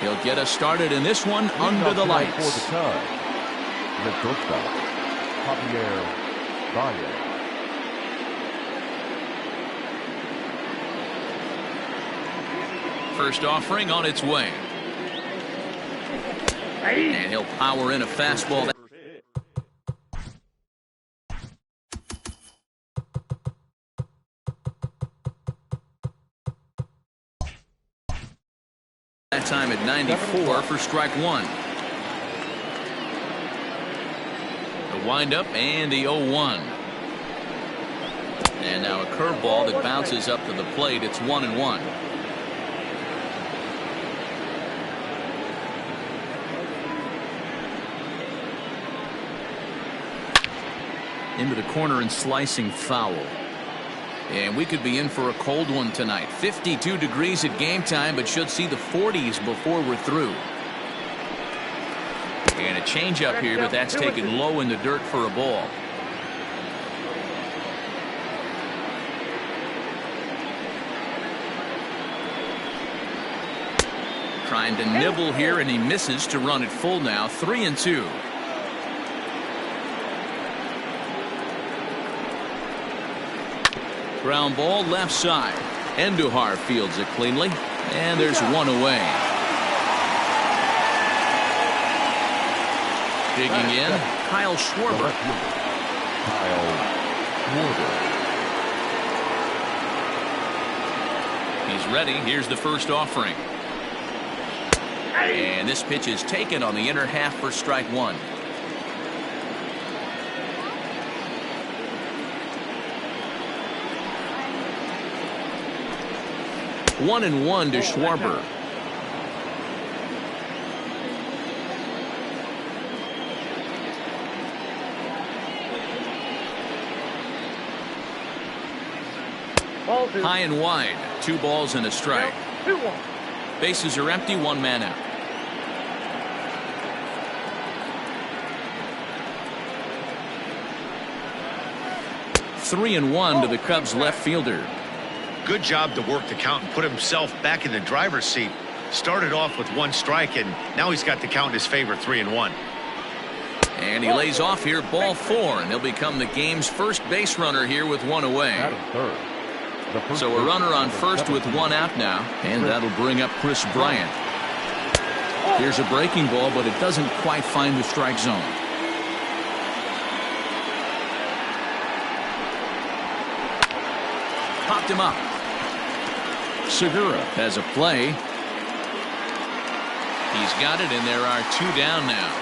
He'll get us started in this one under the lights. For the time, the shortstop, Javier Baez. First offering on its way. And he'll power in a fastball. That time at 94 for strike one. The windup and the 0-1. And now a curveball that bounces up to the plate. It's 1-1. Into the corner and slicing foul. And we could be in for a cold one tonight. 52 degrees at game time, but should see the 40s before we're through. And a changeup here, but that's taken low in the dirt for a ball. Trying to nibble here, and he misses to run it full now. 3-2. Ground ball left side. Andujar fields it cleanly, and there's one away. Digging in, Kyle Schwarber. He's ready. Here's the first offering. And this pitch is taken on the inner half for strike one. 1-1 to Schwarber. High and wide. 2 balls and a strike. Bases are empty. 1 man out. Three and 1 to the Cubs left fielder. Good job to work the count and put himself back in the driver's seat. Started off with 1 strike, and now he's got the count in his favor, 3-1. And he lays off here, ball 4, and he'll become the game's first base runner here with 1 away. So a runner on first with 1 out now, and that'll bring up Chris Bryant. Here's a breaking ball, but it doesn't quite find the strike zone. Popped him up. Segura has a play. He's got it, and there are 2 down now.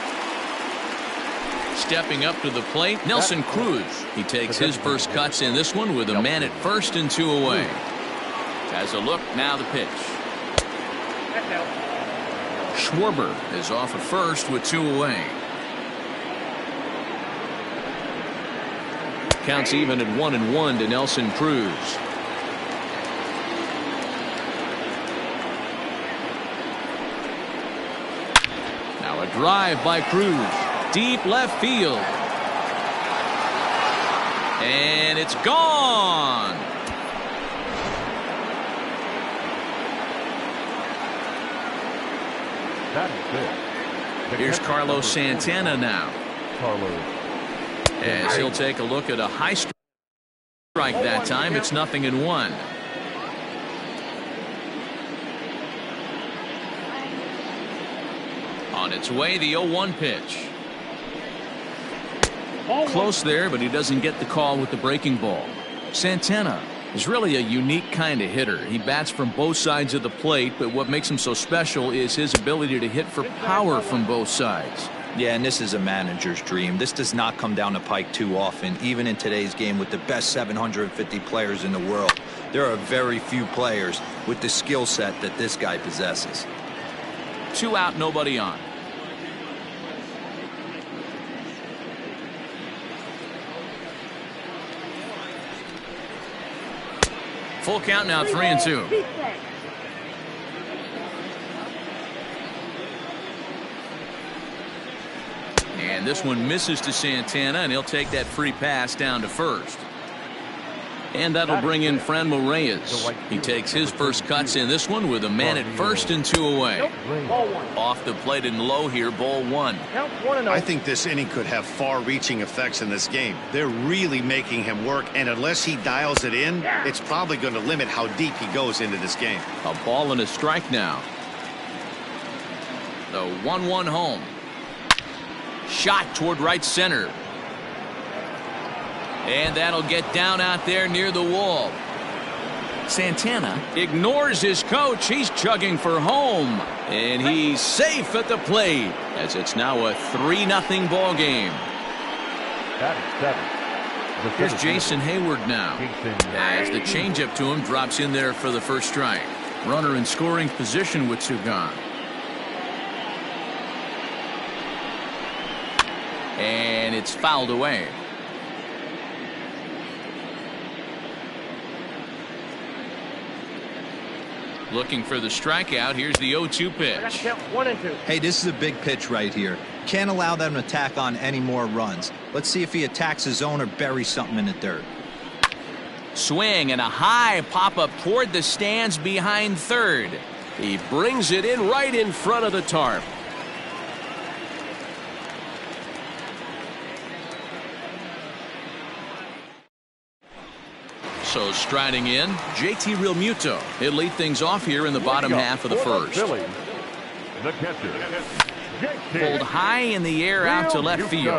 Stepping up to the plate, Nelson Cruz. He takes his first cuts in this one with a man at first and 2 away. Has a look, now the pitch. Schwarber is off at first with 2 away. Counts even at 1-1 to Nelson Cruz. Now a drive by Cruz. Deep left field. And it's gone. Here's Carlos Santana now. As he'll take a look at a high strike that time. It's 0-1. On its way, the 0-1 pitch. Close there, but he doesn't get the call with the breaking ball. Santana is really a unique kind of hitter. He bats from both sides of the plate, but what makes him so special is his ability to hit for power from both sides. Yeah, and this is a manager's dream. This does not come down the pike too often, even in today's game with the best 750 players in the world. There are very few players with the skill set that this guy possesses. 2 out, nobody on. Full count now, 3-2. And this one misses to Santana, and he'll take that free pass down to first. And that'll bring in Franmil Reyes. He takes his first cuts in this one with a man at first and 2 away. Off the plate and low here, ball 1. I think this inning could have far-reaching effects in this game. They're really making him work, and unless he dials it in, it's probably going to limit how deep he goes into this game. A ball and a strike now. The 1-1 home. Shot toward right center. And that'll get down out there near the wall. Santana ignores his coach. He's chugging for home. And he's safe at the plate as it's now a 3-0 ball game. Here's Jason Hayward now. As the changeup to him drops in there for the first strike. Runner in scoring position with 2 gone. And it's fouled away. Looking for the strikeout. Here's the 0-2 pitch. 1 and 2. Hey, this is a big pitch right here. Can't allow them to tack on any more runs. Let's see if he attacks his zone or buries something in the dirt. Swing and a high pop-up toward the stands behind third. He brings it in right in front of the tarp. So striding in, JT Realmuto. He'll lead things off here in the bottom half of the first. The catcher, Pulled high in the air out to left field.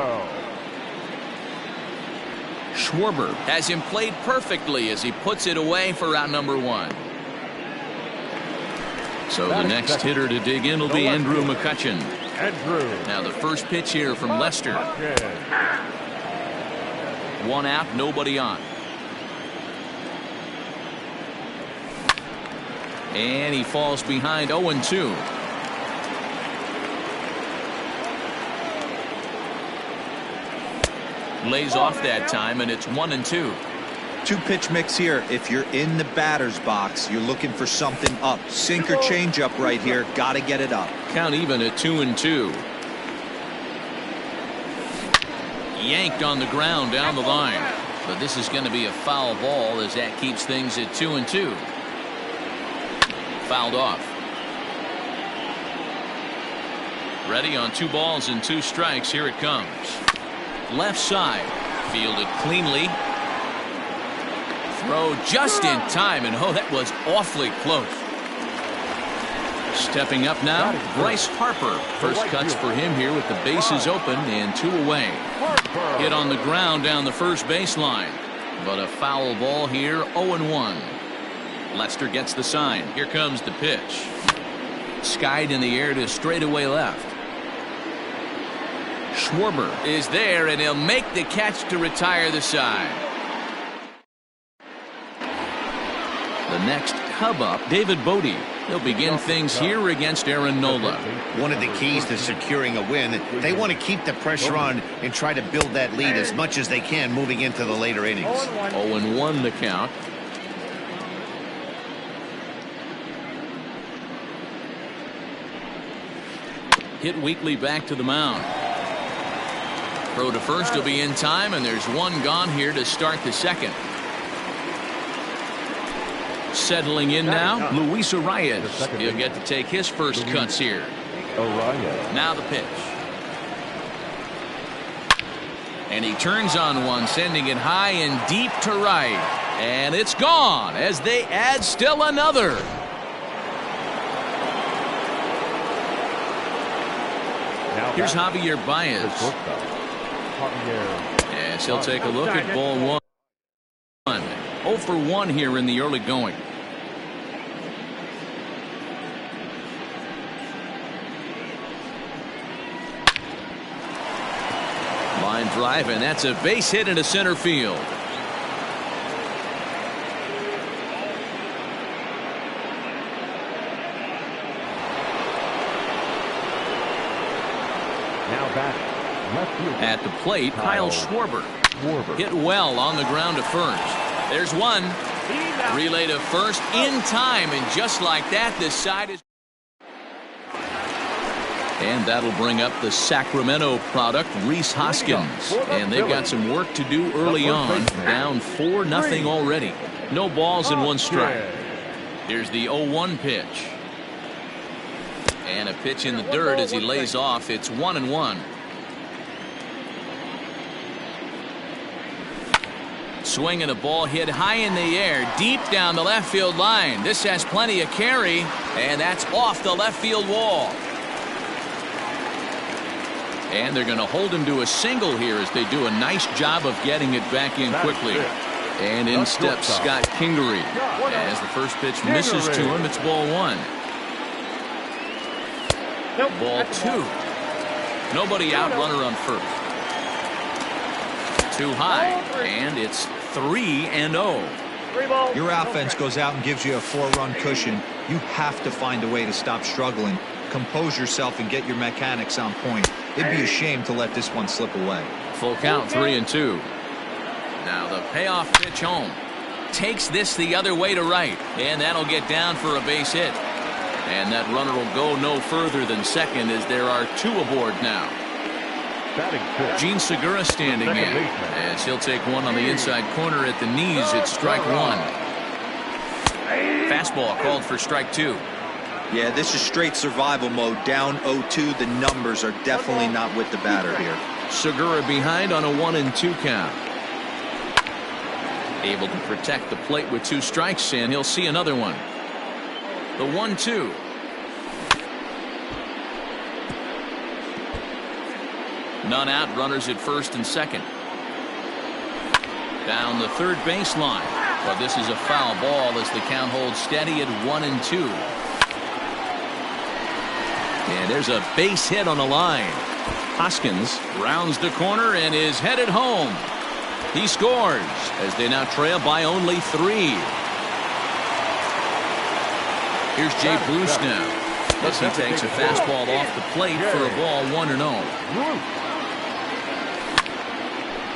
Schwarber has him played perfectly as he puts it away for out number 1. So the next hitter to dig in will be Andrew McCutchen. Now the first pitch here from Lester. 1 out, nobody on. And he falls behind 0-2. Lays off that time, and it's 1-2. 2-pitch mix here. If you're in the batter's box, you're looking for something up. Sinker changeup right here. Got to get it up. Count even at 2-2. Yanked on the ground down the line. But this is going to be a foul ball as that keeps things at 2-2. Fouled off. Ready on 2 balls and 2 strikes. Here it comes. Left side. Fielded cleanly. Throw just in time, and oh, that was awfully close. Stepping up now, Bryce Harper. First cuts for him here with the bases open and 2 away. Hit on the ground down the first baseline. But a foul ball here, 0-1. Lester gets the sign. Here comes the pitch. Skied in the air to straightaway left. Schwarber is there, and he'll make the catch to retire the side. The next Cub up, David Bodie. He'll begin things here against Aaron Nola. One of the keys to securing a win, they want to keep the pressure on and try to build that lead as much as they can moving into the later innings. 0-1 the count. Hit weakly back to the mound. Throw to first will be in time, and there's 1 gone here to start the second. Settling in now, Luis Arias. He'll get to take his first cuts here. Now the pitch. And he turns on one, sending it high and deep to right. And it's gone as they add still another. Here's Javier Baez. Yes, he'll take a look at ball 1. 0 for 1 here in the early going. Line drive, and that's a base hit into center field. At the plate, Kyle Schwarber. Hit well on the ground to first. There's 1. Relay to first in time, and just like that, this side is. And that'll bring up the Sacramento product, Rhys Hoskins. And they've got some work to do early on. Down 4-0 already. No balls and 1 strike. Here's the 0-1 pitch. And a pitch in the dirt as he lays off. It's 1-1. Swing and a ball hit high in the air, deep down the left field line. This has plenty of carry, and that's off the left field wall. And they're going to hold him to a single here as they do a nice job of getting it back in quickly. And in steps Scott Kingery. As the first pitch misses to him, it's ball 1. Ball 2. Nobody out, runner on first. Too high, and it's 3-0. Your offense goes out and gives you a 4-run cushion. You have to find a way to stop struggling. Compose yourself and get your mechanics on point. It'd be a shame to let this one slip away. Full count, 3-2. Now the payoff pitch home. Takes this the other way to right, and that'll get down for a base hit. And that runner will go no further than second as there are 2 aboard now. Gene Segura standing in as he'll take one on the inside corner at the knees. It's strike 1. Fastball called for strike 2. Yeah, this is straight survival mode. Down 0-2. The numbers are definitely not with the batter here. Segura behind on a 1-2 count. Able to protect the plate with 2 strikes, and he'll see another one. The 1-2. None out, runners at first and second. Down the third baseline. But this is a foul ball as the count holds steady at 1-2. And there's a base hit on the line. Hoskins rounds the corner and is headed home. He scores as they now trail by only 3. Here's Jay Bruce now as he takes a fastball off the plate for a ball 1-0.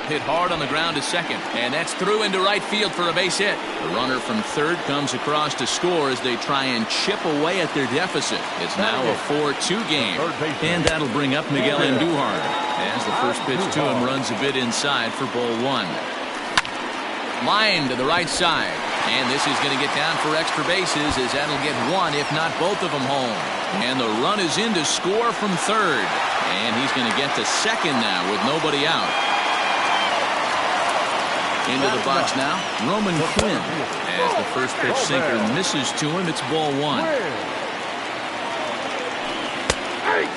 Hit hard on the ground to second, and that's through into right field for a base hit. The runner from third comes across to score as they try and chip away at their deficit. It's now a 4-2 game, and that'll bring up Miguel Andujar as the first pitch to him runs a bit inside for ball 1. Line to the right side, and this is going to get down for extra bases as that'll get 1 if not both of them home. And the run is in to score from third, and he's going to get to second now with nobody out. Into the box now, Roman Quinn. As the first pitch sinker misses to him, it's ball 1.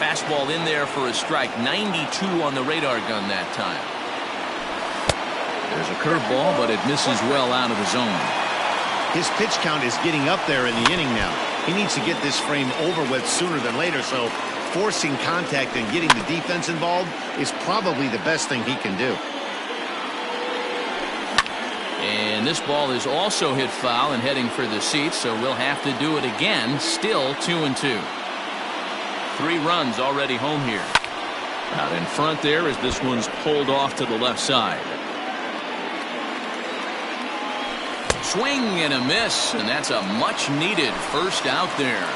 Fastball in there for a strike. 92 on the radar gun that time. There's a curveball, but it misses well out of the zone. His pitch count is getting up there in the inning now. He needs to get this frame over with sooner than later, so forcing contact and getting the defense involved is probably the best thing he can do. And this ball is also hit foul and heading for the seats, so we'll have to do it again. Still 2-2. 3 runs already home here. Out in front there as this one's pulled off to the left side. Swing and a miss, and that's a much needed first out there.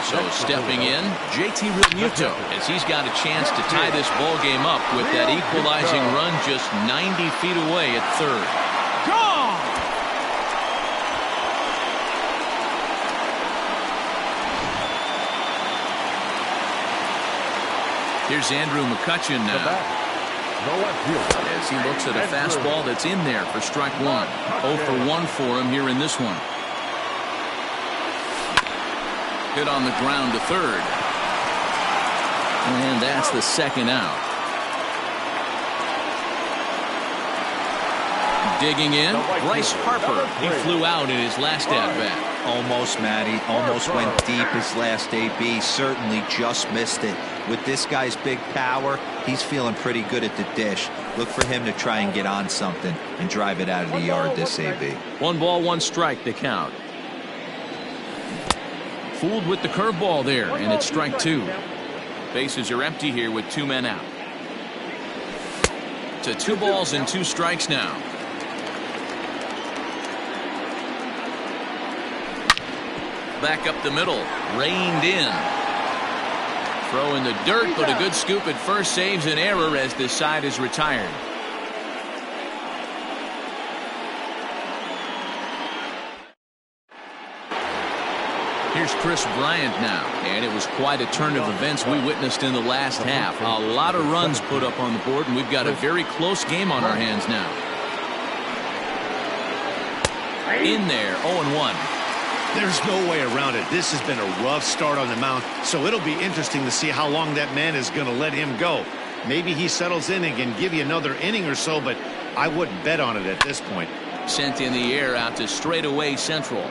So stepping in, JT Realmuto as he's got a chance to tie this ball game up with that equalizing run just 90 feet away at third. Gone! Here's Andrew McCutchen now as he looks at a fastball that's in there for strike 1. 0 for 1 for him here in this one. Hit on the ground to third. And that's the second out. Digging in, Bryce Harper. He flew out in his last at-bat. Almost, Matty. Almost went deep his last AB. Certainly just missed it. With this guy's big power, he's feeling pretty good at the dish. Look for him to try and get on something and drive it out of the yard this AB. 1 ball, 1 strike the count. Fooled with the curveball there, and it's strike 2. Bases are empty here with 2 men out. To 2 balls and 2 strikes now. Back up the middle, reined in. Throw in the dirt, but a good scoop at first saves an error as this side is retired. Here's Chris Bryant now, and it was quite a turn of events we witnessed in the last half. A lot of runs put up on the board, and we've got a very close game on our hands now. In there, 0-1. There's no way around it. This has been a rough start on the mound, so it'll be interesting to see how long that man is going to let him go. Maybe he settles in and can give you another inning or so, but I wouldn't bet on it at this point. Sent in the air out to straightaway central.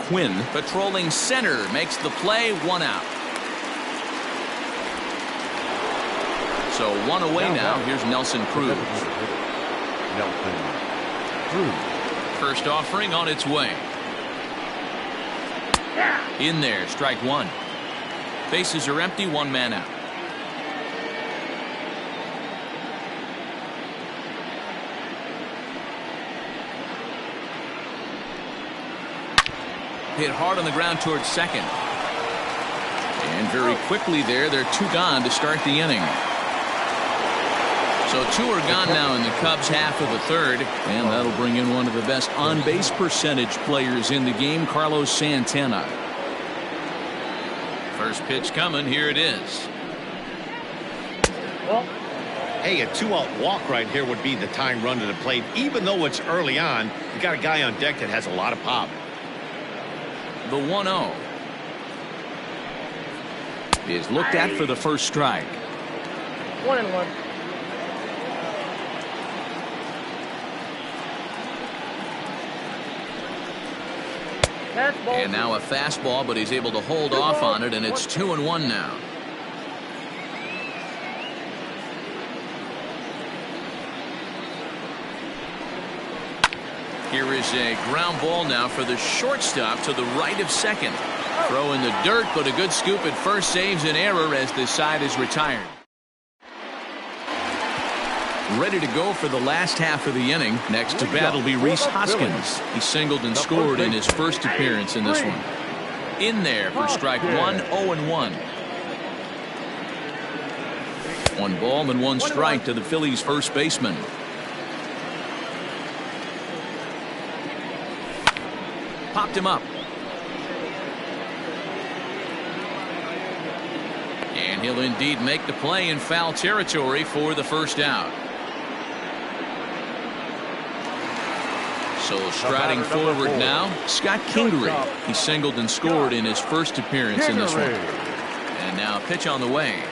Quinn patrolling center makes the play, 1 out. So 1 away now. Here's Nelson Cruz. First offering on its way. In there, strike 1. Bases are empty, 1 man out. Hit hard on the ground towards second. And very quickly there, they're 2 gone to start the inning. So 2 are gone now in the Cubs' half of the third, and that'll bring in one of the best on-base percentage players in the game, Carlos Santana. First pitch coming, here it is. Hey, a 2-out walk right here would be the tying run to the plate. Even though it's early on, you got a guy on deck that has a lot of pop. The 1-0 is looked at for the first strike. 1-1. And now a fastball, but he's able to hold off on it, and it's 2-1 now. Here is a ground ball now for the shortstop to the right of second. Throw in the dirt, but a good scoop at first saves an error as this side is retired. Ready to go for the last half of the inning. Next to bat will be Rhys Hoskins. He singled and scored in his first appearance in this one. In there for strike 1, 0-1. 1 ball and 1 strike to the Phillies' first baseman. Popped him up. And he'll indeed make the play in foul territory for the first out. So striding forward now, Scott Kingery. He singled and scored in his first appearance in this one. And now a pitch on the way.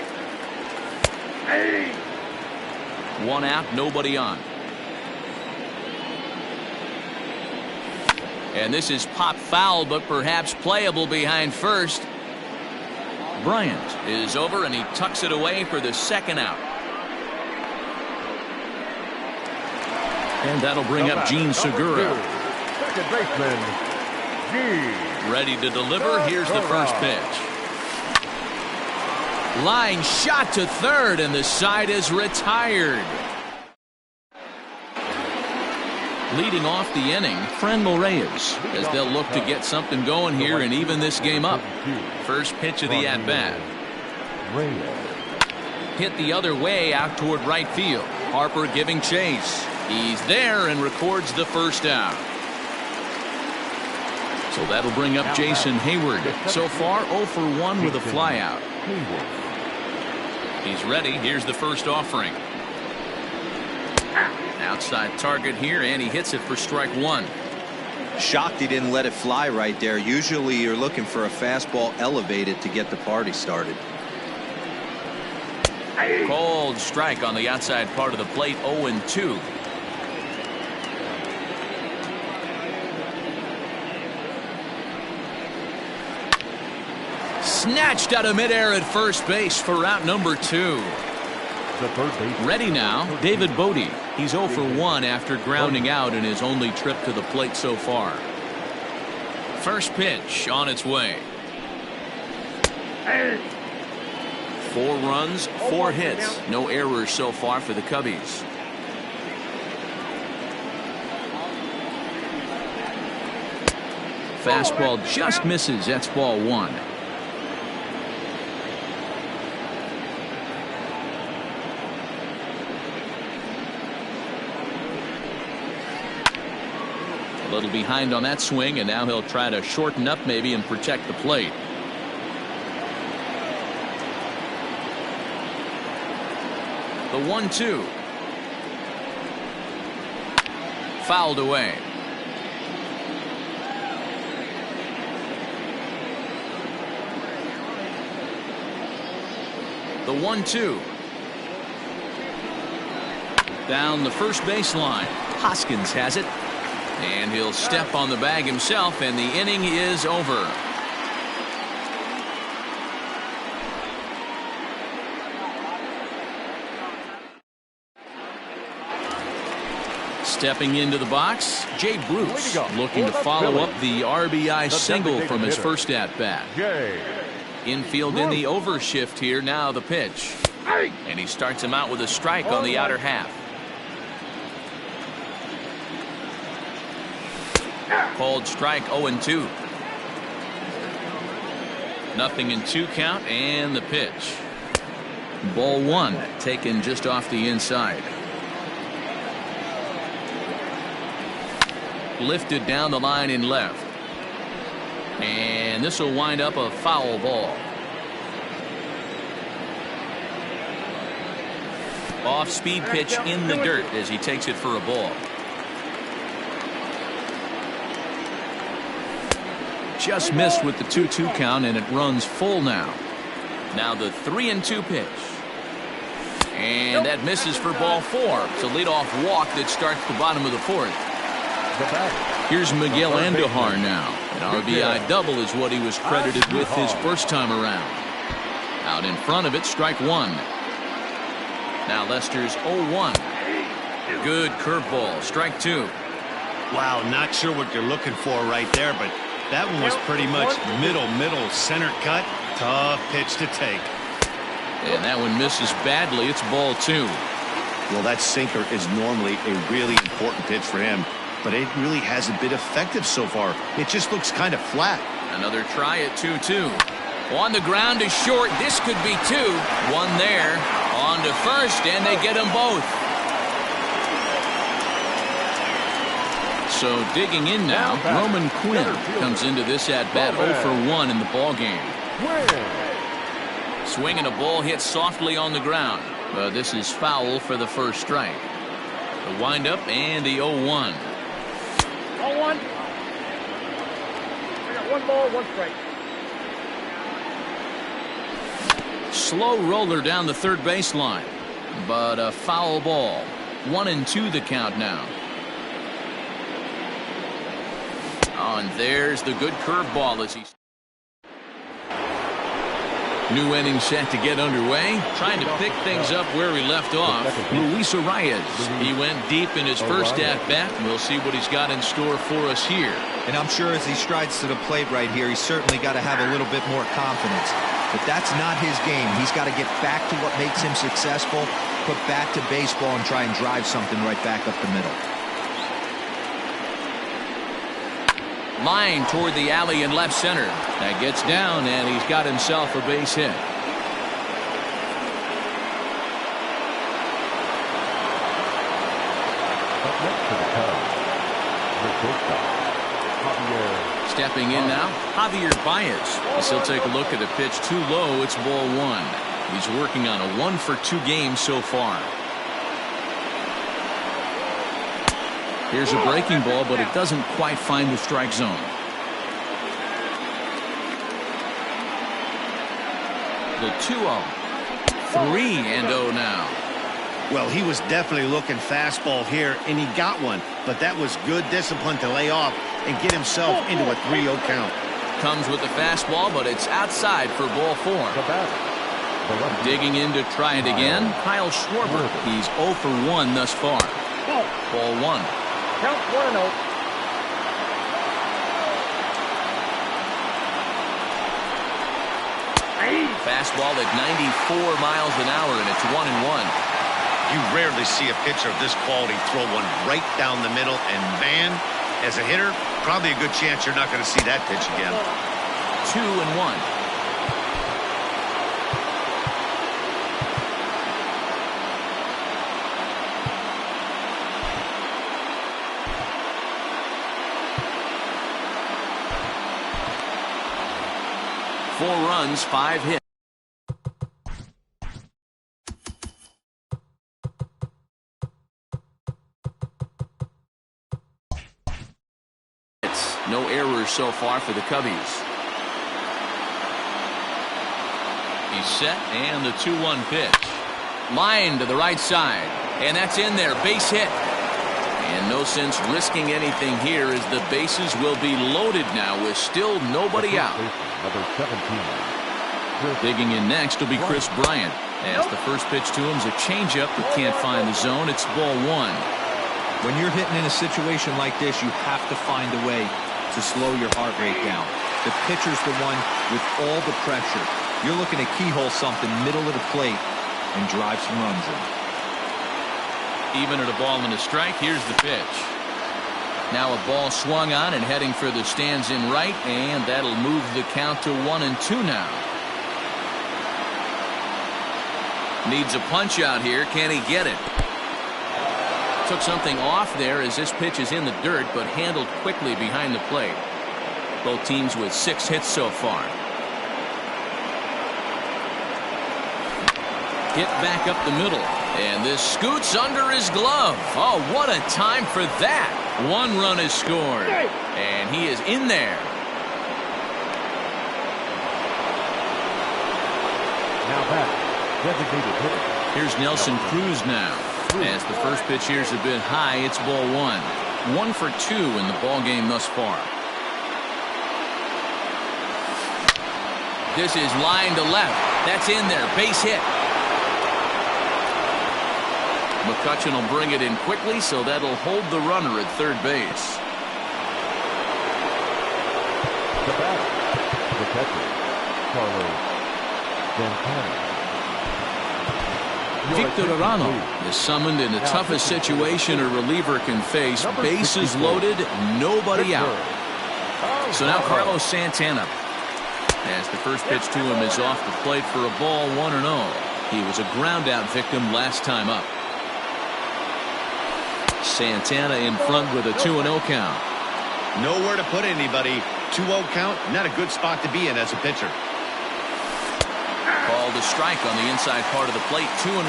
1 out, nobody on. And this is pop foul, but perhaps playable behind first. Bryant is over, and he tucks it away for the second out. And that'll bring up Gene Segura. Second baseman, Gene. Ready to deliver. Here's the first pitch. Line shot to third, and the side is retired. Leading off the inning, Franmil Reyes, as they'll look to get something going here and even this game up. First pitch of the at-bat. Hit the other way out toward right field. Harper giving chase. He's there and records the first out. So that'll bring up Jason Hayward. So far 0 for 1 with a flyout. He's ready. Here's the first offering. Outside target here, and he hits it for strike 1. Shocked he didn't let it fly right there. Usually you're looking for a fastball elevated to get the party started. Cold strike on the outside part of the plate, 0-2. Snatched out of midair at first base for out number 2. Ready now, David Bodie. He's 0 for 1 after grounding out in his only trip to the plate so far. First pitch on its way. 4 runs, 4 hits. No errors so far for the Cubbies. Fastball just misses. That's ball 1. little behind on that swing, and now he'll try to shorten up maybe and protect the plate. The 1-2. Fouled away. The 1-2. Down the first baseline. Hoskins has it. And he'll step on the bag himself, and the inning is over. Stepping into the box, Jay Bruce looking to follow up the RBI single from his first at-bat. Infield in the overshift here. Now the pitch. And he starts him out with a strike on the outer half. Called strike 0-2. Nothing in 2 count, and the pitch. Ball 1 taken just off the inside. Lifted down the line in left. And this will wind up a foul ball. Off-speed pitch in the dirt as he takes it for a ball. Just missed with the 2-2 count, and it runs full now. Now the 3-2 pitch. And that misses for ball 4. It's a leadoff walk that starts the bottom of the 4th. Here's Miguel Andujar now. An RBI double is what he was credited with his first time around. Out in front of it, strike 1. Now Lester's 0-1. Good curveball, strike 2. Wow, not sure what you're looking for right there, but that one was pretty much middle center cut. Tough pitch to take. And that one misses badly. It's ball 2. Well, that sinker is normally a really important pitch for him, but it really hasn't been effective so far. It just looks kind of flat. Another try at 2-2. On the ground is short. This could be 2. One there. On to first, and they get them both. So digging in now, Roman Quinn comes into this at-bat 0-for-1 in the ballgame. Swinging a ball hit softly on the ground. This is foul for the first strike. The windup and the 0-1. 0-1. I got 1 ball, 1 strike. Slow roller down the third baseline, but a foul ball. 1-2 the count now. Oh, and there's the good curveball as he's. New inning set to get underway. Trying to pick things up where we left off. Luis Arias. He went deep in his first at-bat. We'll see what he's got in store for us here. And I'm sure as he strides to the plate right here, he's certainly got to have a little bit more confidence. But that's not his game. He's got to get back to what makes him successful, put back to baseball, and try and drive something right back up the middle. Line toward the alley in left center. That gets down, and he's got himself a base hit. Up next to the Cubs, the shortstop, Javier. Stepping in now, Javier Baez. As he'll take a look at a pitch too low. It's ball 1. He's working on a 1-for-2 game so far. Here's a breaking ball, but it doesn't quite find the strike zone. The 2-0. 3-0 now. Well, he was definitely looking fastball here, and he got one. But that was good discipline to lay off and get himself into a 3-0 count. Comes with the fastball, but it's outside for ball 4. Digging in to try it again, Kyle Schwarber. He's 0-for-1 thus far. Ball 1. Count 1-0. Fastball at 94 miles an hour, and it's 1-1. You rarely see a pitcher of this quality throw one right down the middle, and man, as a hitter, probably a good chance you're not going to see that pitch again. 2-1. 4 runs, 5 hits. No errors so far for the Cubbies. He's set, and the 2-1 pitch. Line to the right side, and that's in there. Base hit. And no sense risking anything here as the bases will be loaded now with still nobody out. Number 17. Digging in next will be Chris Bryant. As the first pitch to him is a changeup that can't find the zone. It's ball 1. When you're hitting in a situation like this, you have to find a way to slow your heart rate down. The pitcher's the one with all the pressure. You're looking to keyhole something middle of the plate and drive some runs in. Even at a ball and a strike, here's the pitch. Now a ball swung on and heading for the stands in right, and that'll move the count to 1-2 now. Needs a punch out here. Can he get it? Took something off there as this pitch is in the dirt, but handled quickly behind the plate. Both teams with 6 hits so far. Hit back up the middle, and this scoots under his glove. Oh, what a time for that. 1 run is scored, and he is in there. Now back, designated hitter. Here's Nelson Cruz now. As the first pitch here's a bit high, it's ball 1. 1 for 2 in the ball game thus far. This is line to left. That's in there. Base hit. McCutchen will bring it in quickly, so that'll hold the runner at third base. The batter, the catcher, Carlos Santana. Victor Arano is summoned in the toughest situation a reliever can face. Bases loaded, nobody out. So now Carlos Santana. As the first pitch to him is off the plate for a ball, 1-0. He was a ground out victim last time up. Santana in front with a 2-0 count. Nowhere to put anybody. 2-0 count, not a good spot to be in as a pitcher. Called a strike on the inside part of the plate, 2-1.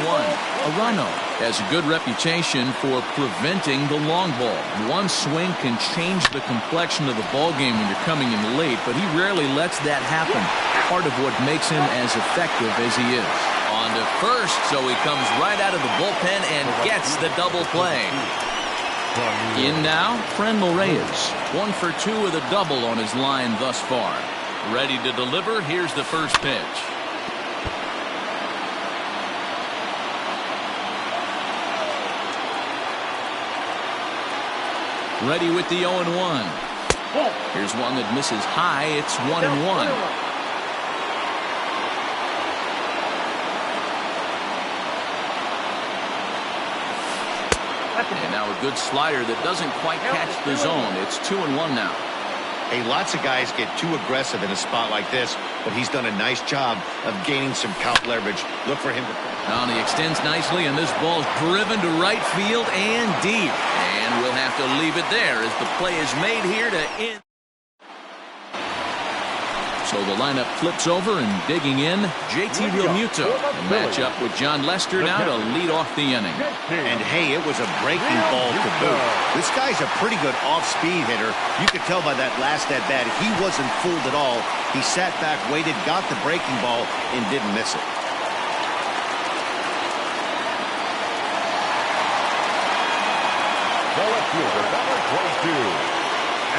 Arano has a good reputation for preventing the long ball. One swing can change the complexion of the ball game when you're coming in late, but he rarely lets that happen. Part of what makes him as effective as he is. On to first, so he comes right out of the bullpen and gets the double play. In now, Franmil Reyes. 1 for 2 with a double on his line thus far. Ready to deliver. Here's the first pitch. Ready with the 0-1. Here's one that misses high. It's 1-1. And now a good slider that doesn't quite catch the zone. It's 2-1 now. Hey, lots of guys get too aggressive in a spot like this, but he's done a nice job of gaining some count leverage. Look for him to... Now he extends nicely, and this ball's driven to right field and deep. And we'll have to leave it there as the play is made here to end. So the lineup flips over, and digging in, JT Realmuto. A matchup with John Lester now to lead off the inning. And hey, it was a breaking ball to boot. This guy's a pretty good off-speed hitter. You could tell by that last at-bat he wasn't fooled at all. He sat back, waited, got the breaking ball, and didn't miss it. The left fielder, number 22,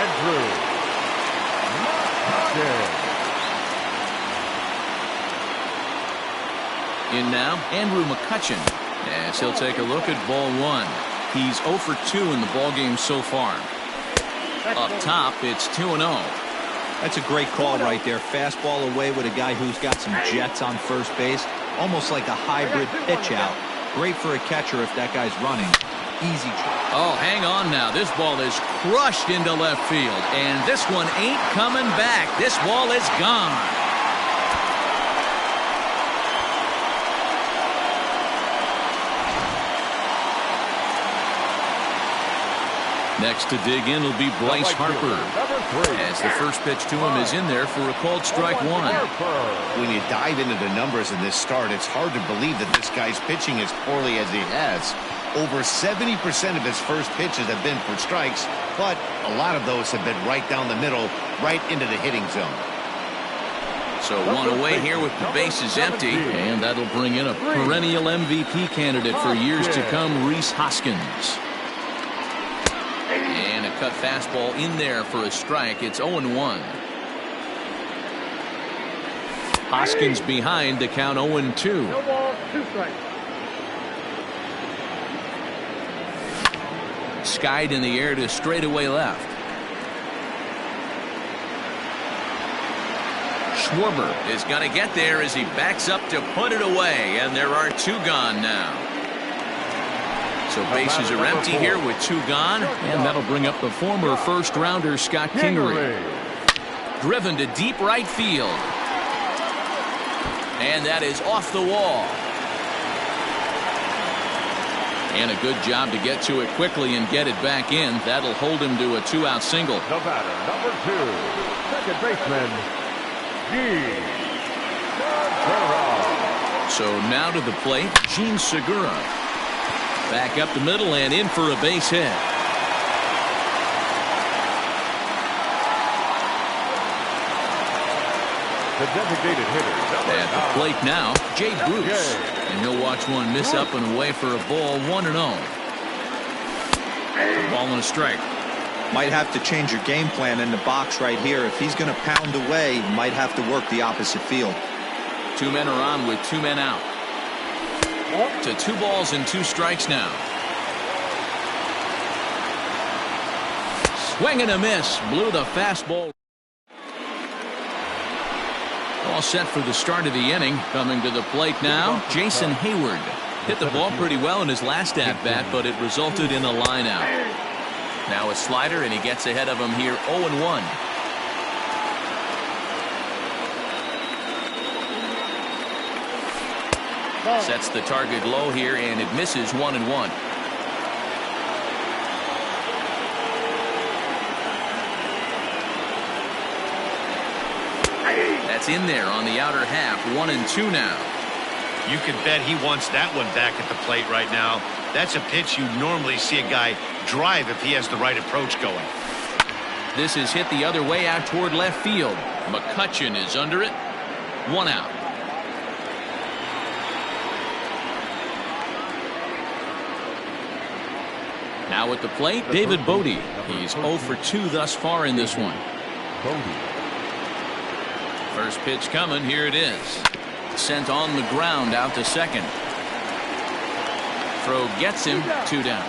Andrew Mont'e. In now, Andrew McCutchen, as he'll take a look at ball 1. He's 0 for 2 in the ballgame so far. Up top, it's 2-0. That's a great call right there. Fastball away with a guy who's got some jets on first base. Almost like a hybrid pitch out. Great for a catcher if that guy's running. Easy. Oh, hang on now. This ball is crushed into left field. And this one ain't coming back. This ball is gone. Next to dig in will be Bryce Harper, as the first pitch to him is in there for a called strike one. When you dive into the numbers in this start, it's hard to believe that this guy's pitching as poorly as he has. Over 70% of his first pitches have been for strikes, but a lot of those have been right down the middle, right into the hitting zone. So one away here with the bases empty, and that'll bring in a perennial MVP candidate for years to come, Rhys Hoskins. And a cut fastball in there for a strike. It's 0-1. Hoskins behind to count 0-2. No ball, 2 strikes. Skied in the air to straightaway left. Schwarber is going to get there as he backs up to put it away, and there are 2 gone now. So bases are empty here with 2 gone, and that'll bring up the former first-rounder Scott Kingery. Driven to deep right field. And that is off the wall. And a good job to get to it quickly and get it back in. That'll hold him to a 2-out single. The batter, number 2, second baseman, So now to the plate, Gene Segura. Back up the middle and in for a base hit. the designated hitter. At the plate now, Jay Bruce. And he'll watch one miss up and away for a ball, 1-0. Ball and a strike. Might have to change your game plan in the box right here. If he's going to pound away, might have to work the opposite field. 2 men are on with 2 men out. To 2 balls and 2 strikes now. Swing and a miss. Blew the fastball. All set for the start of the inning. Coming to the plate now, Jason Hayward. Hit the ball pretty well in his last at-bat, but it resulted in a line out. Now a slider, and he gets ahead of him here, 0-1. Sets the target low here, and it misses, 1-1. That's in there on the outer half, 1-2 now. You can bet he wants that one back at the plate right now. That's a pitch you normally see a guy drive if he has the right approach going. This is hit the other way out toward left field. McCutchen is under it. 1 out. Now at the plate, David Bodie. He's 0 for 2 thus far in this one. First pitch coming. Here it is. Sent on the ground out to second. Throw gets him, 2 down.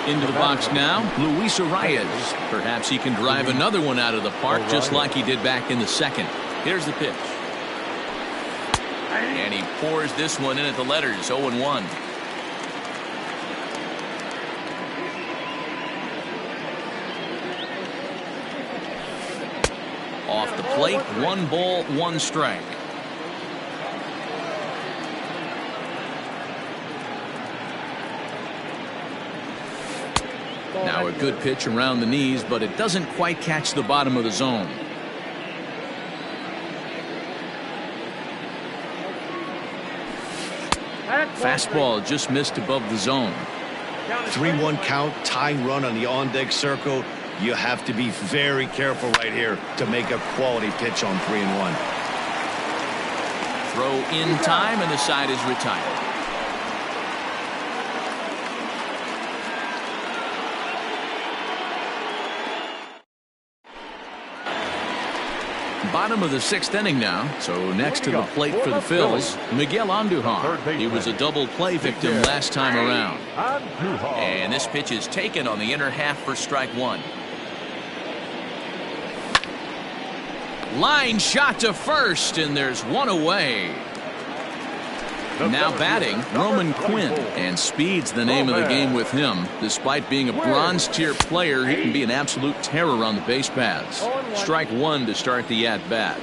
Into the box now, Luis Arias. Perhaps he can drive another one out of the park just like he did back in the second. Here's the pitch. And he pours this one in at the letters, 0-1. Off the plate, 1 ball, 1 strike. Now a good pitch around the knees, but it doesn't quite catch the bottom of the zone. Fastball just missed above the zone. 3-1 count, tying run on the on-deck circle. You have to be very careful right here to make a quality pitch on 3-1. Throw in time, and the side is retired. Bottom of the 6th inning now. So next to the plate for the Phils, Miguel Andujar. He was a double play victim last time around. And this pitch is taken on the inner half for strike 1. Line shot to first, and there's 1 away. Now batting, Roman Quinn, and speed's the name of the game with him. Despite being a bronze tier player, he can be an absolute terror on the base paths. Strike 1 to start the at-bat.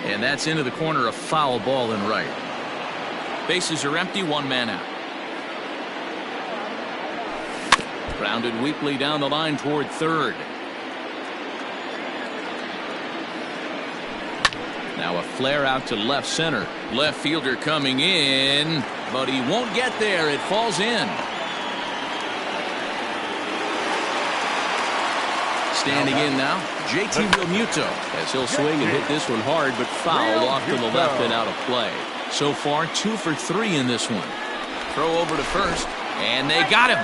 And that's into the corner, a foul ball and right. Bases are empty, one man out. Grounded weakly down the line toward third. Now a flare out to left center. Left fielder coming in, but he won't get there. It falls in. Standing in now, JT Realmuto, as he'll swing and hit this one hard, but foul off to the left and out of play. So far, 2 for 3 in this one. Throw over to first, and they got him.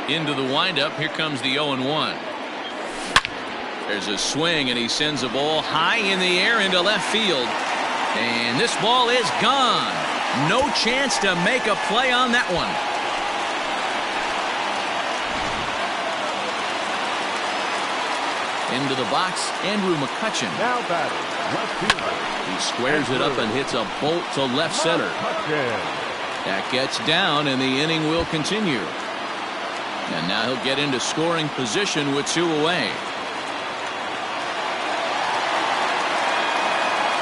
Into the windup. Here comes the 0-1. There's a swing, and he sends a ball high in the air into left field. And this ball is gone. No chance to make a play on that one. Into the box, Andrew McCutchen. Now batting, left fielder. He squares it up and hits a bolt to left center. That gets down, and the inning will continue. And now he'll get into scoring position with 2 away.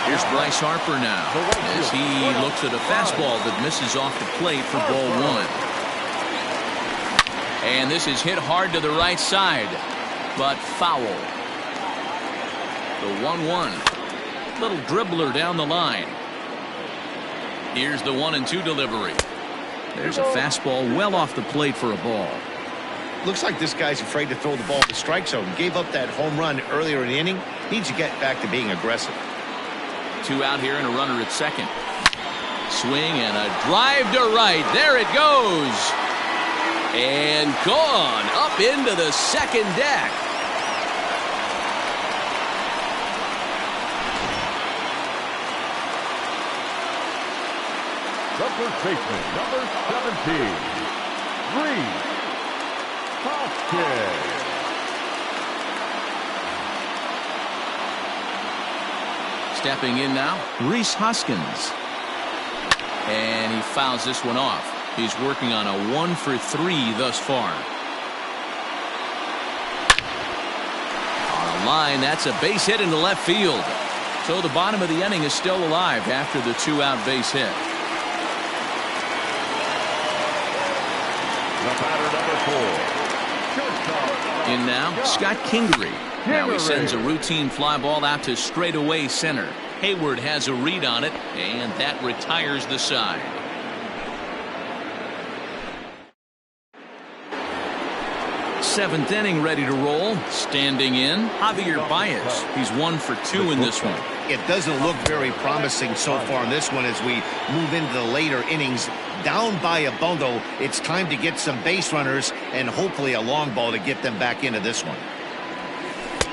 Here's Bryce Harper now as he looks at a fastball that misses off the plate for ball 1. And this is hit hard to the right side, but foul. The 1-1. Little dribbler down the line. Here's the 1-2 delivery. There's a fastball well off the plate for a ball. Looks like this guy's afraid to throw the ball in the strike zone. Gave up that home run earlier in the inning. Needs to get back to being aggressive. 2 out here and a runner at second. Swing and a drive to right. There it goes. And gone up into the second deck. The first baseman, number 17, Reese Hoskins. Stepping in now, Reese Hoskins. And he fouls this one off. He's working on a 1 for 3 thus far. On a line, that's a base hit into left field. So the bottom of the inning is still alive after the 2-out base hit. The batter, number 4. In now, Scott Kingery. Now he sends a routine fly ball out to straightaway center. Hayward has a read on it, and that retires the side. Seventh inning ready to roll. Standing in, Javier Baez. He's 1 for 2 in this one. It doesn't look very promising so far in this one as we move into the later innings. Down by a bundle, it's time to get some base runners and hopefully a long ball to get them back into this one.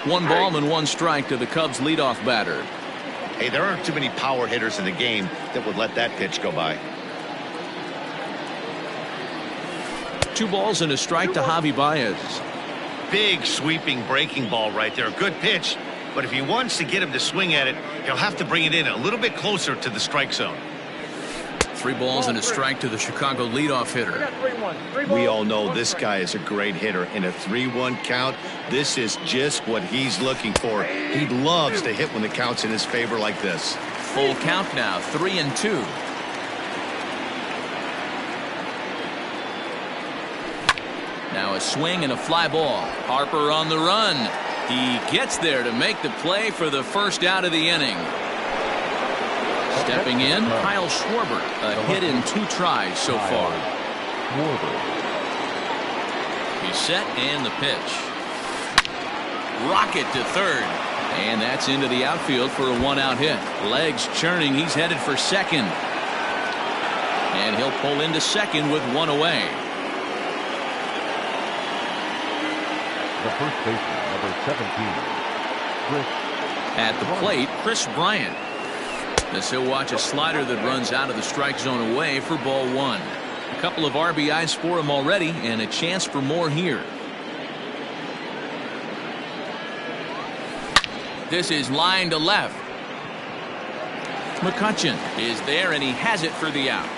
1 ball and 1 strike to the Cubs leadoff batter. Hey, there aren't too many power hitters in the game that would let that pitch go by. 2 balls and a strike to Javi Baez. Big sweeping breaking ball right there. Good pitch, but if he wants to get him to swing at it, he'll have to bring it in a little bit closer to the strike zone. 3 balls and a strike to the Chicago leadoff hitter. We all know this guy is a great hitter. In a 3-1 count, this is just what he's looking for. He loves to hit when the count's in his favor like this. Full count now, 3-2. Now a swing and a fly ball. Harper on the run. He gets there to make the play for the first out of the inning. Stepping in, Kyle Schwarber. A hit in 2 tries so far. He's set and the pitch. Rocket to third. And that's into the outfield for a 1-out hit. Legs churning. He's headed for second. And he'll pull into second with 1 away. The first baseman, number 17, Chris. At the plate, Chris Bryant. As he'll watch a slider that runs out of the strike zone away for ball 1. A couple of RBIs for him already, and a chance for more here. This is line to left. McCutchen is there, and he has it for the out.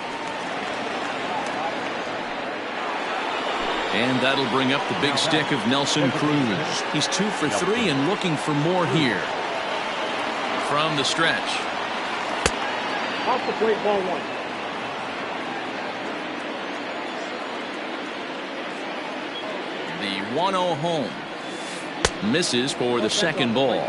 And that'll bring up the big stick of Nelson Cruz. He's 2 for 3 and looking for more here. from the stretch. Off the plate, ball 1. The 1-0 home. Misses for the second ball.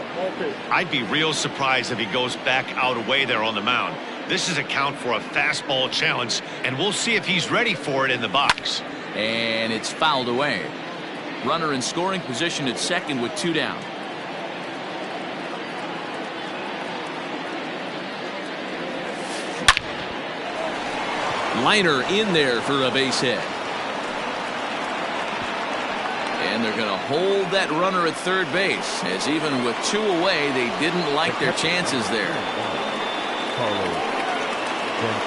I'd be real surprised if he goes back out away there on the mound. This is a count for a fastball challenge, and we'll see if he's ready for it in the box. And it's fouled away. Runner in scoring position at second with 2 down. Liner in there for a base hit. And they're going to hold that runner at third base, as even with 2 away, they didn't like their chances there.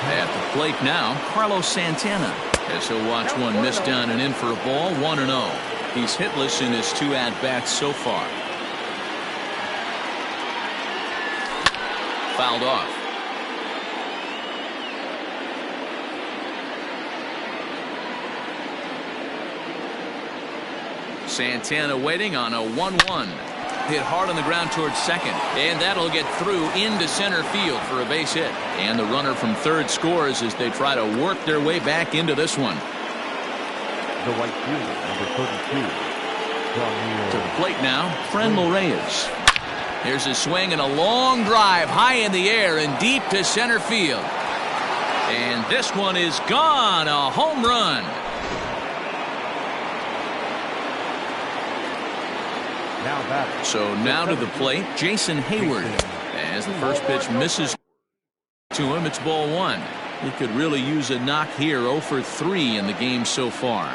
At the plate now, Carlos Santana, as he'll watch one miss down and in for a ball, 1-0. He's hitless in his 2 at-bats so far. Fouled off. Santana waiting on a 1-1. Hit hard on the ground towards second, and that'll get through into center field for a base hit. And the runner from third scores as they try to work their way back into this one. The right fielder, number 32. To the plate now, Franmil Reyes. Here's a swing and a long drive high in the air and deep to center field. And this one is gone, a home run. So now to the plate, Jason Hayward. As the first pitch misses to him, it's ball 1. He could really use a knock here. 0 for 3 in the game so far.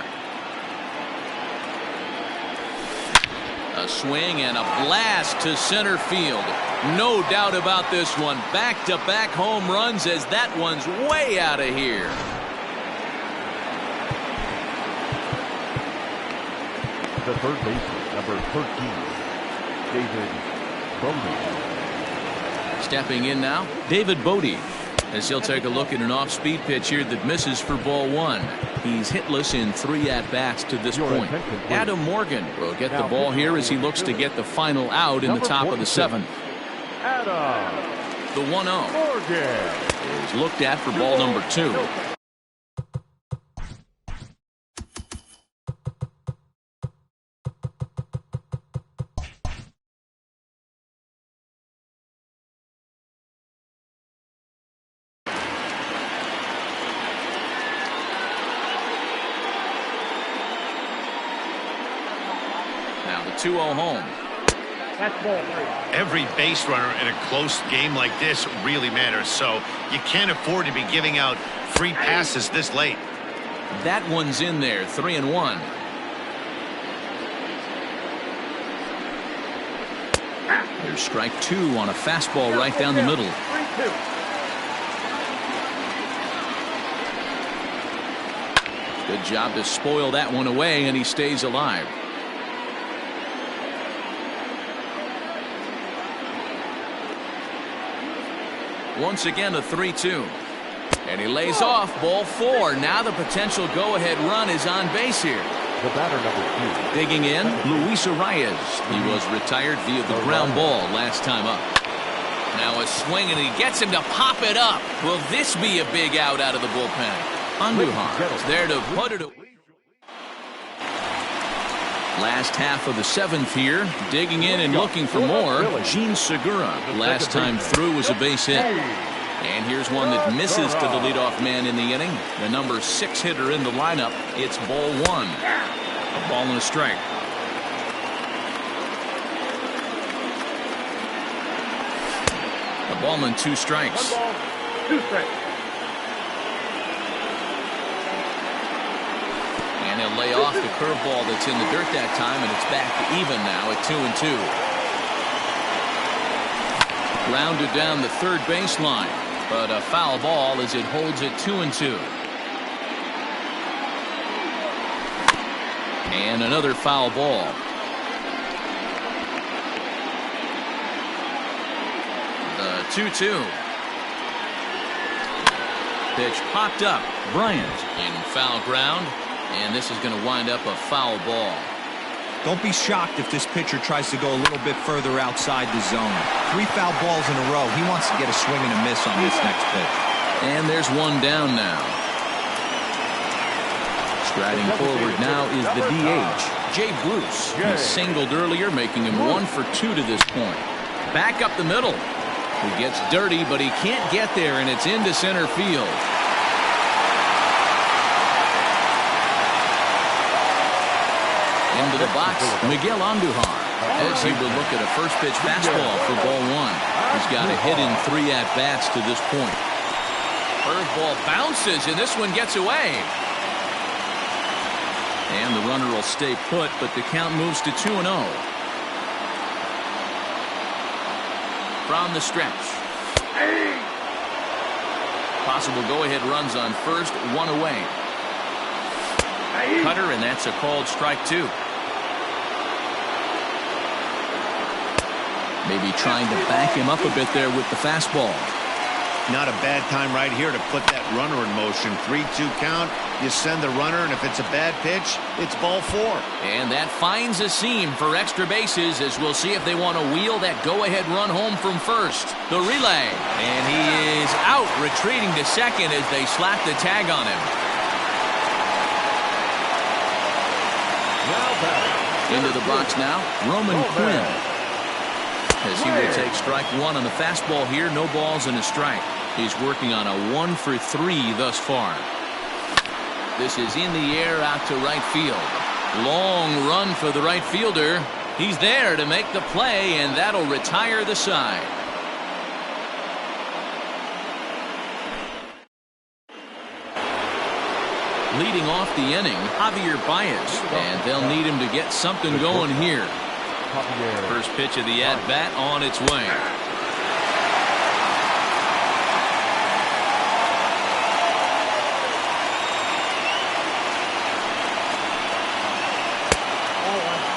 A swing and a blast to center field. No doubt about this one. Back-to-back home runs as that one's way out of here. The third baseman, number 13, David Bodie. Stepping in now, David Bodie, as he'll take a look at an off-speed pitch here that misses for ball 1. He's hitless in 3 at-bats to this point. Adam Morgan will get the ball here as he looks to get the final out in the top of the 7th. Adam. The 1-0 Morgan is looked at for ball number 2. Now the 2-0 home. That's ball 3. Every base runner in a close game like this really matters, so you can't afford to be giving out free passes this late. That one's in there, 3-1. There's strike 2 on a fastball right down the middle. 3-2. Good job to spoil that one away, and he stays alive. Once again, a 3-2. And he lays off, ball 4. Now the potential go-ahead run is on base here. The batter, number 2. Digging in, Luis Arias. He was retired via the ground ball last time up. Now a swing, and he gets him to pop it up. Will this be a big out of the bullpen? Andujar is there to put it away. Last half of the 7th here, digging in and looking for more. Gene Segura, last time through, was a base hit. And here's one that misses to the leadoff man in the inning. The number 6 hitter in the lineup. It's ball 1. A ball and a strike. A ball and 2 strikes. 1 ball, 2 strikes. And he'll lay off the curveball that's in the dirt that time, and it's back to even now at 2-2. Grounded down the third baseline, but a foul ball as it holds it 2-2. And another foul ball. The 2-2. Pitch popped up. Bryant in foul ground. And this is going to wind up a foul ball. Don't be shocked if this pitcher tries to go a little bit further outside the zone. 3 foul balls in a row. He wants to get a swing and a miss on this next pitch. And there's one down now. Striding forward now is the DH, Jay Bruce. He singled earlier, making him 1 for 2 to this point. Back up the middle. He gets dirty, but he can't get there, and it's into center field. Into the box, Miguel Andujar, as he will look at a first pitch fastball for ball 1. He's got a hit in 3 at-bats to this point. Curveball bounces, and this one gets away. And the runner will stay put, but the count moves to 2-0. From the stretch. Possible go-ahead runs on first, 1 away. Cutter, and that's a called strike 2. Maybe trying to back him up a bit there with the fastball. Not a bad time right here to put that runner in motion. 3-2 count. You send the runner, and if it's a bad pitch, it's ball 4. And that finds a seam for extra bases, as we'll see if they want to wheel that go-ahead run home from first. The relay. And he is out, retreating to second as they slap the tag on him. Into the box now, Roman Quinn. As he will take strike 1 on the fastball here, no balls and a strike. He's working on a 1 for 3 thus far. This is in the air out to right field. Long run for the right fielder. He's there to make the play, and that'll retire the side. Leading off the inning, Javier Baez, and they'll need him to get something going here. First pitch of the at-bat on its way.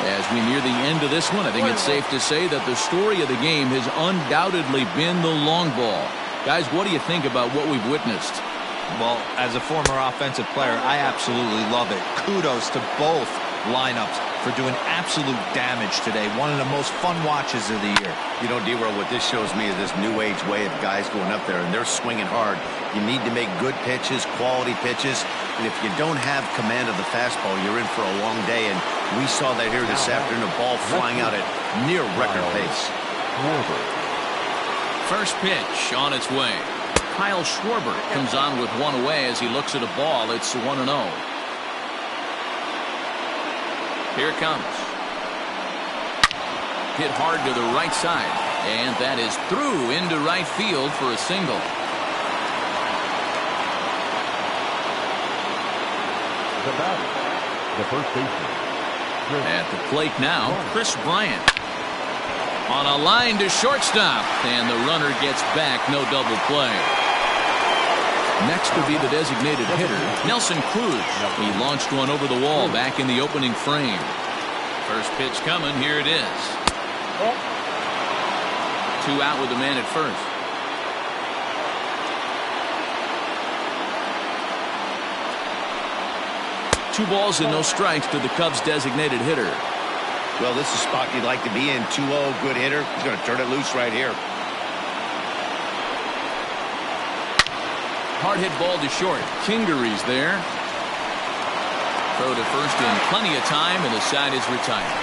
As we near the end of this one, I think it's safe to say that the story of the game has undoubtedly been the long ball. Guys, what do you think about what we've witnessed? Well, as a former offensive player, I absolutely love it. Kudos to both lineups for doing absolute damage today. One of the most fun watches of the year. You know, D-Roll, what this shows me is this new age way of guys going up there, and they're swinging hard. You need to make good pitches, quality pitches, and if you don't have command of the fastball, you're in for a long day, and we saw that here this afternoon, a ball flying out at near record pace. First pitch on its way. Kyle Schwarber comes on with 1 away as he looks at a ball. It's 1-0. Here it comes. Hit hard to the right side, and that is through into right field for a single. The first baseman. At the plate now, Chris Bryant. On a line to shortstop, and the runner gets back. No double play. Next will be the designated hitter, Nelson Cruz. He launched one over the wall back in the opening frame. First pitch coming. Here it is. 2 out with the man at first. Two balls and no strikes to the Cubs designated hitter. Well, this is a spot you'd like to be in. 2-0, good hitter. He's going to turn it loose right here. Hard hit ball to short. Kingery's there. Throw to first in plenty of time, and the side is retired.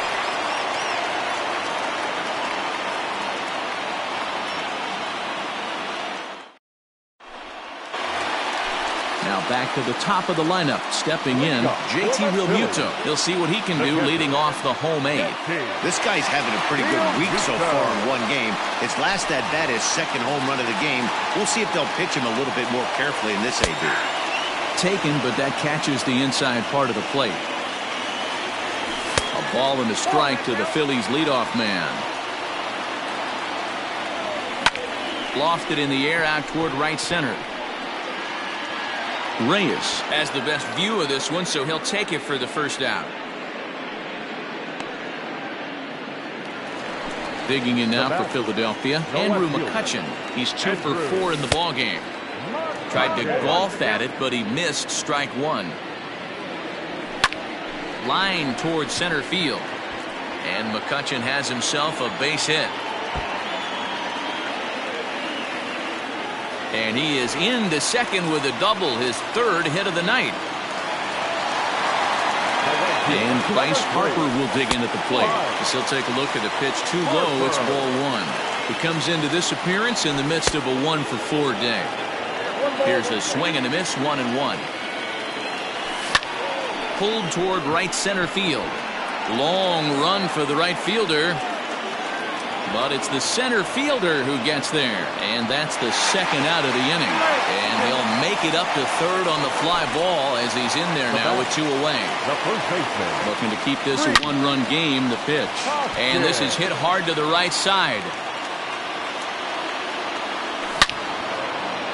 Now back to the top of the lineup. Stepping in, JT Realmuto. He'll see what he can do leading off the home 8. This guy's having a pretty good week so far in one game. His last at-bat is second home run of the game. We'll see if they'll pitch him a little bit more carefully in this AB. Taken, but that catches the inside part of the plate. A ball and a strike to the Phillies leadoff man. Lofted in the air out toward right center. Reyes has the best view of this one, so he'll take it for the first out. Digging in now for Philadelphia, Andrew McCutchen. He's 2 for 4 in the ballgame. Tried to golf at it, but he missed strike 1. Line towards center field. And McCutchen has himself a base hit. And he is into second with a double, his third hit of the night. And Bryce Harper will dig in at the plate. He'll take a look at the pitch too low. It's ball one. He comes into this appearance in the midst of a 1-for-4 day. Here's a swing and a miss, 1-1. Pulled toward right center field. Long run for the right fielder. But it's the center fielder who gets there. And that's the second out of the inning. And he'll make it up to third on the fly ball as he's in there now with 2 away. Looking to keep this a 1-run game, the pitch. And this is hit hard to the right side.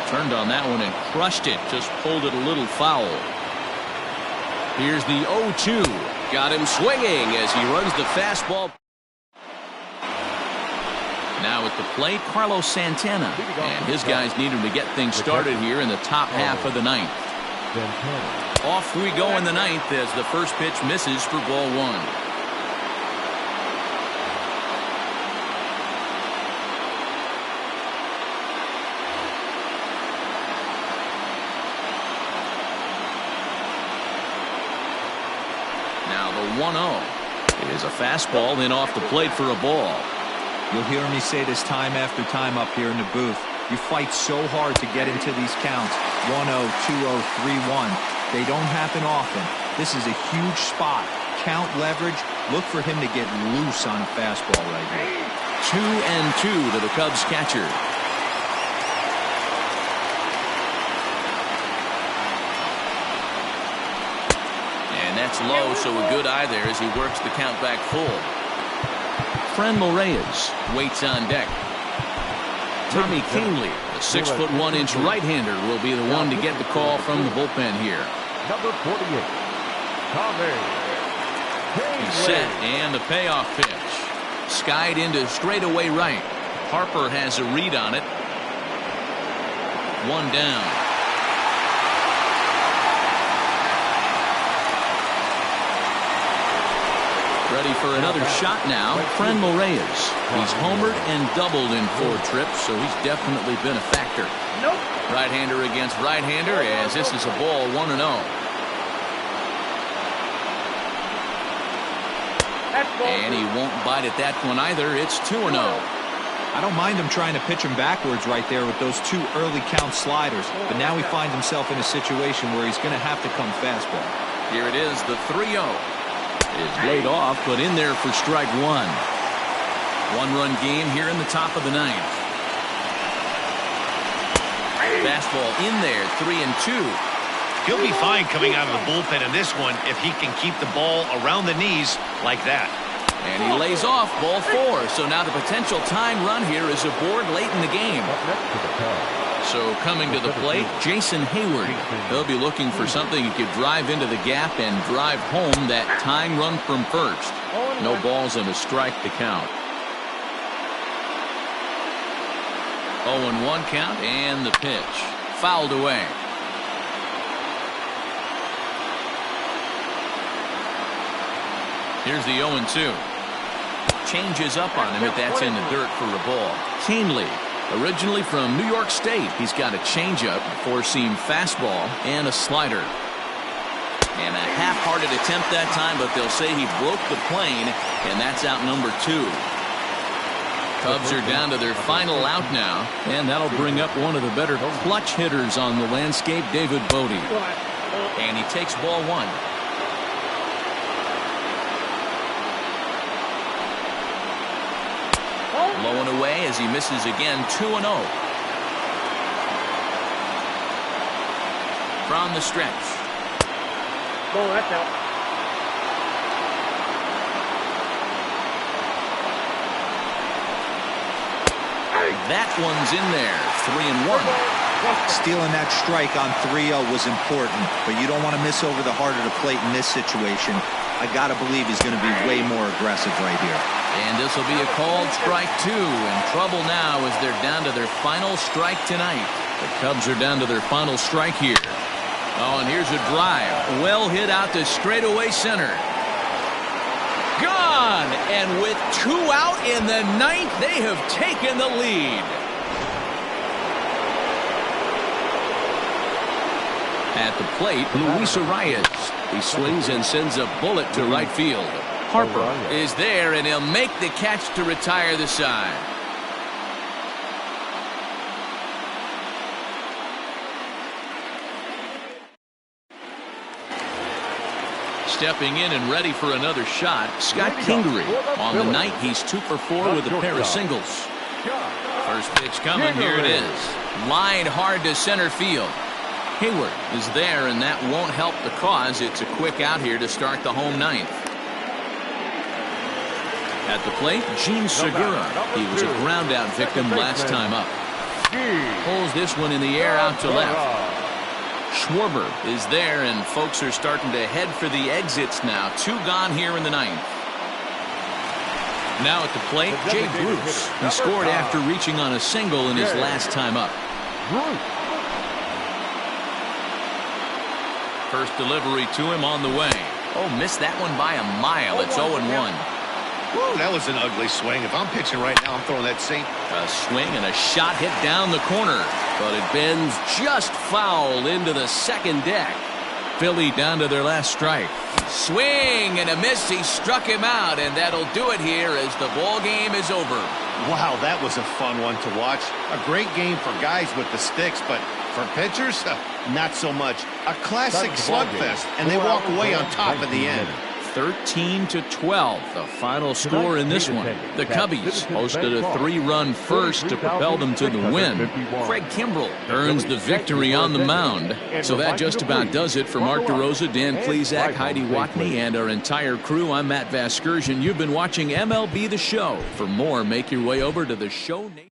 Turned on that one and crushed it. Just pulled it a little foul. Here's the 0-2. Got him swinging as he runs the fastball. Now at the plate, Carlos Santana. And his guys need him to get things started here in the top half of the ninth. Off we go in the ninth as the first pitch misses for ball one. Now the 1-0 is a fastball in off the plate for a ball. You'll hear me say this time after time up here in the booth. You fight so hard to get into these counts. 1-0, 2-0, 3-1. They don't happen often. This is a huge spot. Count leverage. Look for him to get loose on a fastball right here. 2-2 to the Cubs catcher. And that's low, so a good eye there as he works the count back full. Franmil Reyes waits on deck. Tommy Kahnle, the 6'1" right-hander, will be the one to get the call from the bullpen here. Number 48, Tommy. He's set, and the payoff pitch. Skied into straightaway right. Harper has a read on it. 1 down. Ready for another shot now, Franmil Reyes. He's homered and doubled in 4 trips, so he's definitely been a factor. Right-hander against right-hander as this is a ball 1-0. And he won't bite at that one either. It's 2-0. I don't mind him trying to pitch him backwards right there with those 2 early count sliders, but now he finds himself in a situation where he's going to have to come fastball. Here it is, the 3-0. Is laid off, but in there for strike 1. 1-run game here in the top of the ninth. Fastball in there, 3-2. He'll be fine coming out of the bullpen in this one if he can keep the ball around the knees like that. And he lays off ball 4. So now the potential tying run here is aboard late in the game. So coming to the plate, Jason Hayward. They'll be looking for something he could drive into the gap and drive home that tying run from first. No balls and a strike to count. 0-1 count and the pitch. Fouled away. Here's the 0-2. Changes up on him if that's in the dirt for a ball. Kahnle. Originally from New York State, he's got a changeup, 4-seam fastball, and a slider. And a half-hearted attempt that time, but they'll say he broke the plane, and that's out number 2. Cubs are down to their final out now, and that'll bring up one of the better clutch hitters on the landscape, David Bodie. And he takes ball 1. Low and away as he misses again, 2-0. From the stretch. Oh, that's out. That one's in there, 3-1. Stealing that strike on 3-0 was important, but you don't want to miss over the heart of the plate in this situation. I got to believe he's going to be way more aggressive right here. And this will be a called strike 2. In trouble now as they're down to their final strike tonight. The Cubs are down to their final strike here. Oh, and here's a drive. Well hit out to straightaway center. gone. And with 2 out in the 9th, they have taken the lead. At the plate, Luis Arias. He swings and sends a bullet to right field. Harper is there, and he'll make the catch to retire the side. Stepping in and ready for another shot, Scott Kingery. On the night, he's 2 for 4 with a pair of singles. First pitch coming, here it is. Lined hard to center field. Hayward is there, and that won't help the cause. It's a quick out here to start the home 9th. At the plate, Gene Segura. He was a ground out victim last time up. Pulls this one in the air out to left. Schwarber is there, and folks are starting to head for the exits now. 2 gone here in the 9th. Now at the plate, Jay Bruce. He scored after reaching on a single in his last time up. First delivery to him on the way. Oh, missed that one by a mile. It's 0-1. Whoa, that was an ugly swing. If I'm pitching right now, I'm throwing that same. A swing and a shot hit down the corner. But it bends just foul into the second deck. Philly down to their last strike. Swing and a miss. He struck him out, and that'll do it here as the ball game is over. Wow, that was a fun one to watch. A great game for guys with the sticks, but for pitchers, not so much. A classic slugfest, and they walk away on top in the end. 13-12, the final score in this one. The Cubbies posted a 3-run first to propel them to the win. Craig Kimbrell earns the victory on the mound. So that just about does it for Mark DeRosa, Dan Plesac, Heidi Watney, and our entire crew. I'm Matt Vasgersian. You've been watching MLB The Show. For more, make your way over to the Show Nation.